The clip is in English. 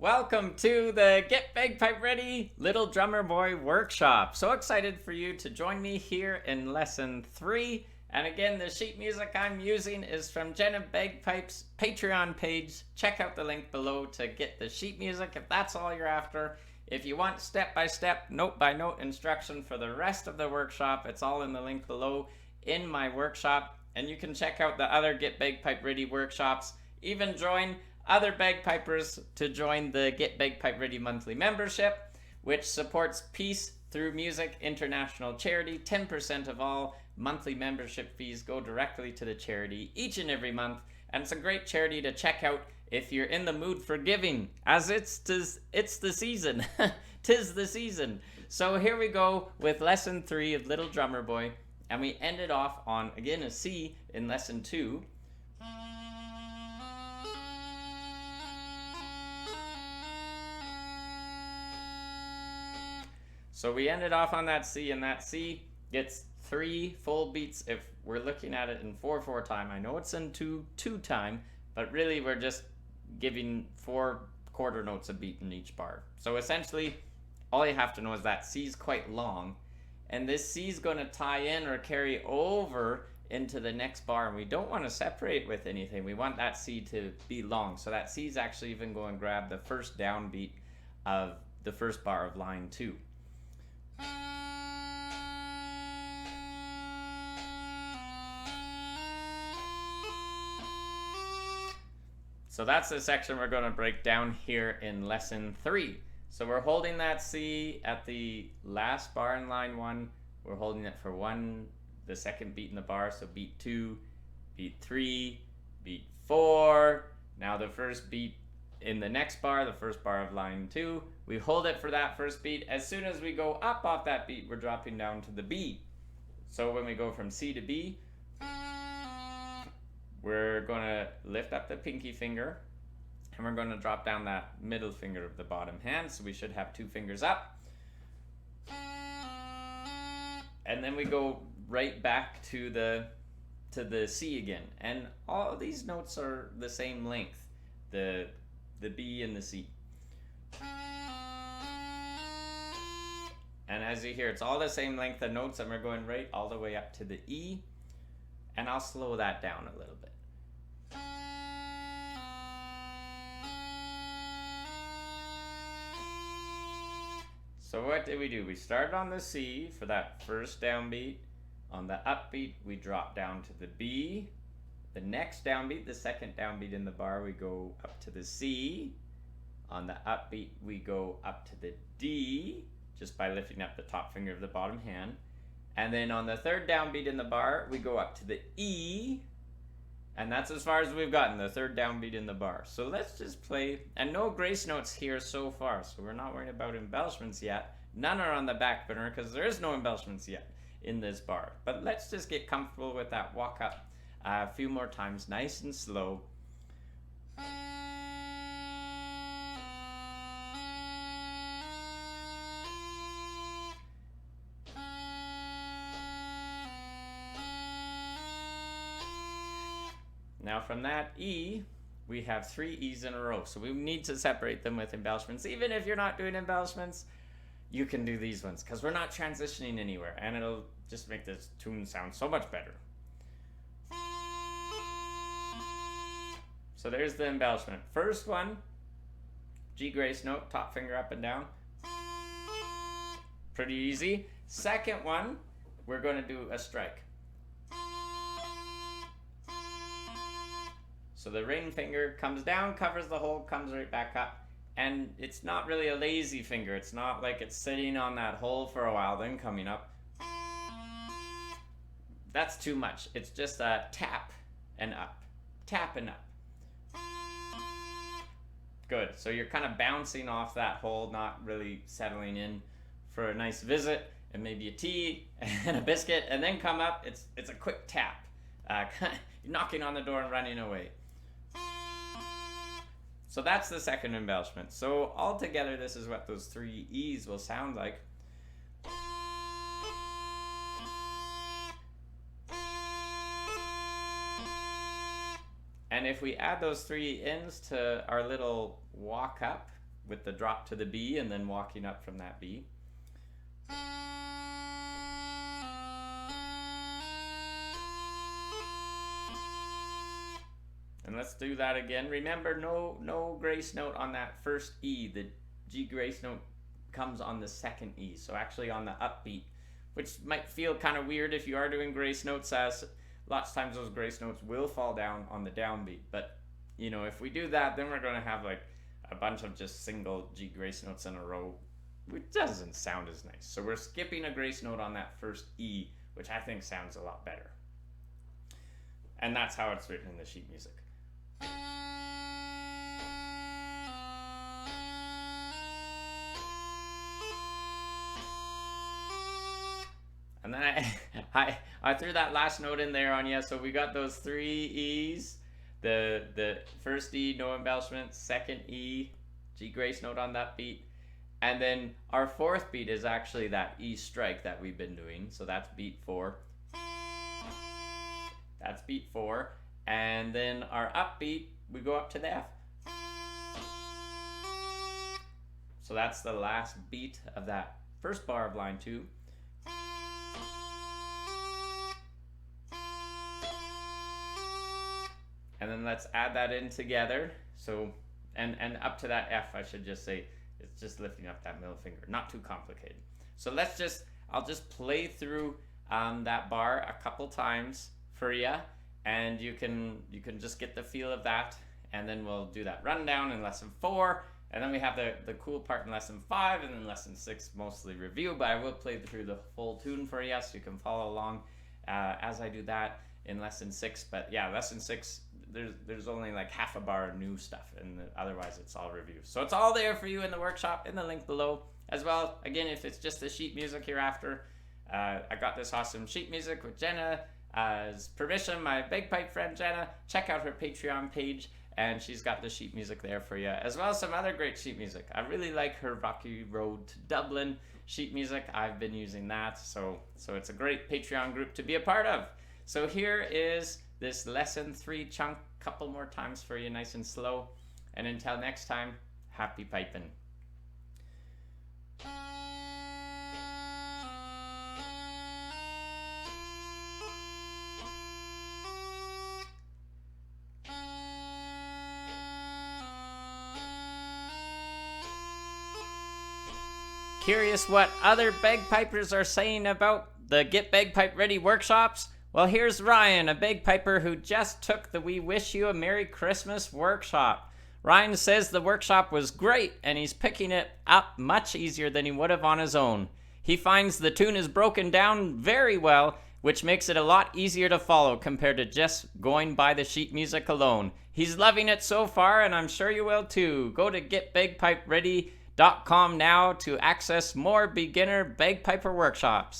Welcome to the Get Bagpipe Ready Little Drummer Boy workshop. So excited for you to join me here in lesson 3. And again, the sheet music I'm using is from Jenna Bagpipe's Patreon page. Check out the link below to get the sheet music if that's all you're after. If you want step-by-step, note-by-note instruction for the rest of the workshop, it's all in the link below in my workshop. And you can check out the other Get Bagpipe Ready workshops. Even join other bagpipers to join the Get Bagpipe Ready monthly membership, which supports Peace Through Music International Charity. 10% of all monthly membership fees go directly to the charity each and every month, and it's a great charity to check out if you're in the mood for giving, as it's the season. 'Tis the season. So here we go with lesson 3 of Little Drummer Boy, and we ended off on, again, a C in lesson 2. So we ended off on that C, and that C gets 3 full beats if we're looking at it in 4/4 time. I know it's in 2/2 time, but really we're just giving 4 quarter notes a beat in each bar. So essentially, all you have to know is that C is quite long, and this C is going to tie in or carry over into the next bar, and we don't want to separate with anything. We want that C to be long. So that C is actually even going to grab the first downbeat of the first bar of line 2. So that's the section we're going to break down here in lesson 3. So we're holding that C at the last bar in line 1. We're holding it for the second beat in the bar. So beat 2, beat 3, beat 4. Now the first beat in the next bar, the first bar of line 2. We hold it for that first beat. As soon as we go up off that beat, we're dropping down to the B. So when we go from C to B, we're going to lift up the pinky finger, and we're going to drop down that middle finger of the bottom hand. So we should have 2 fingers up. And then we go right back to the C again. And all of these notes are the same length, the B and the C. And as you hear, it's all the same length of notes, and we're going right all the way up to the E. And I'll slow that down a little bit. So what did we do? We started on the C for that first downbeat. On the upbeat, we drop down to the B. The next downbeat, the second downbeat in the bar, we go up to the C. On the upbeat, we go up to the D, just by lifting up the top finger of the bottom hand. And then on the third downbeat in the bar, we go up to the E. And that's as far as we've gotten, the third downbeat in the bar. So let's just play, and no grace notes here so far, so we're not worried about embellishments yet. None are on the back burner because there is no embellishments yet in this bar. But let's just get comfortable with that walk up a few more times, nice and slow. Now from that E, we have 3 E's in a row. So we need to separate them with embellishments. Even if you're not doing embellishments, you can do these ones because we're not transitioning anywhere, and it'll just make this tune sound so much better. So there's the embellishment. First one, G grace note, top finger up and down. Pretty easy. Second one, we're going to do a strike. So the ring finger comes down, covers the hole, comes right back up. And it's not really a lazy finger. It's not like it's sitting on that hole for a while, then coming up. That's too much. It's just a tap and up. Tap and up. Good. So you're kind of bouncing off that hole, not really settling in for a nice visit and maybe a tea and a biscuit, and then come up. It's a quick tap. You're knocking on the door and running away. So that's the second embellishment. So altogether, this is what those 3 E's will sound like. And if we add those 3 ins to our little walk up, with the drop to the B and then walking up from that B. And let's do that again. Remember, no grace note on that first E. The G grace note comes on the second E, so actually on the upbeat, which might feel kind of weird if you are doing grace notes, as lots of times those grace notes will fall down on the downbeat. But you know, if we do that, then we're going to have like a bunch of just single G grace notes in a row, which doesn't sound as nice. So we're skipping a grace note on that first E, which I think sounds a lot better. And that's how it's written in the sheet music. And then I threw that last note in there on you, so we got those 3 E's. The first E, no embellishment, second E, G grace note on that beat. And then our 4th beat is actually that E strike that we've been doing. So that's beat 4. That's beat 4. And then our upbeat, we go up to the F. So that's the last beat of that first bar of line 2. And then let's add that in together. So, and up to that F, I should just say, it's just lifting up that middle finger. Not too complicated. So I'll just play through that bar a couple times for you, and you can just get the feel of that, and then we'll do that rundown in lesson 4, and then we have the cool part in lesson 5, and then lesson 6 mostly review, but I will play through the full tune for you so you can follow along as I do that in lesson 6. But yeah, lesson 6, there's only like half a bar of new stuff, and otherwise it's all reviews. So it's all there for you in the workshop in the link below. As well, again, if it's just the sheet music hereafter, I got this awesome sheet music with Jenna's permission, my bagpipe friend Jenna. Check out her Patreon page, and she's got the sheet music there for you, as well as some other great sheet music. I really like her Rocky Road to Dublin sheet music. I've been using that, so it's a great Patreon group to be a part of. So here is this lesson 3 chunk, couple more times for you, nice and slow. And until next time, happy piping. Curious what other bagpipers are saying about the Get Bagpipe Ready workshops? Well, here's Ryan, a bagpiper who just took the We Wish You a Merry Christmas workshop. Ryan says the workshop was great, and he's picking it up much easier than he would have on his own. He finds the tune is broken down very well, which makes it a lot easier to follow compared to just going by the sheet music alone. He's loving it so far, and I'm sure you will too. Go to getbagpipeready.com now to access more beginner bagpiper workshops.